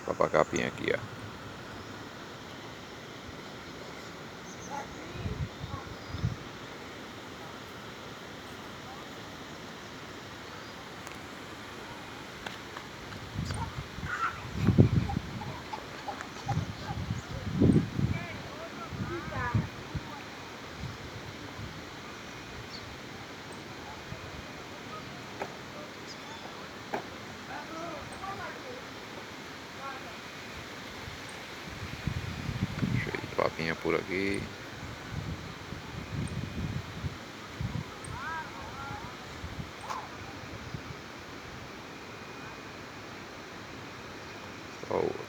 Papacapinha aqui, ó. Cheio de papinha por aqui. Só